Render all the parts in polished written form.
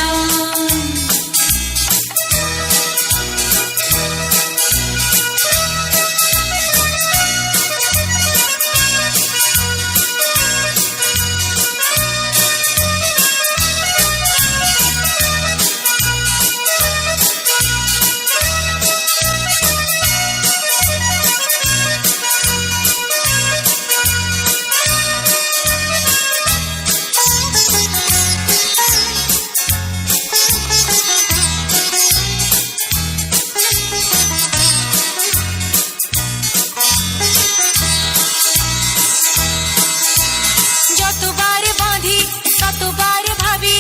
বাঁচন। যতবার বাঁধি ততবার ভাবি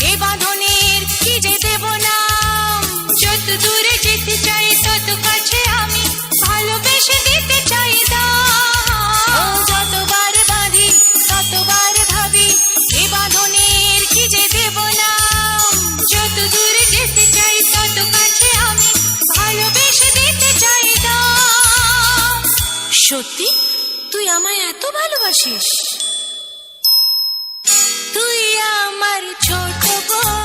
এ বাঁধনের কি যে দেব নাম। যত দূরে যেতে চাই তত কাছে আমি ভালোবেসে দিতে চাই দাম। যতবার বাঁধি ততবার ভাবি এ বাঁধনের কি যে দেব নাম। যত দূরে যেতে চাই তত কাছে আমি ভালোবেসে দিতে চাই দাম। সত্যি তুই আমায় এত ভালোবাসিস? তুই আমার ছোট বোন।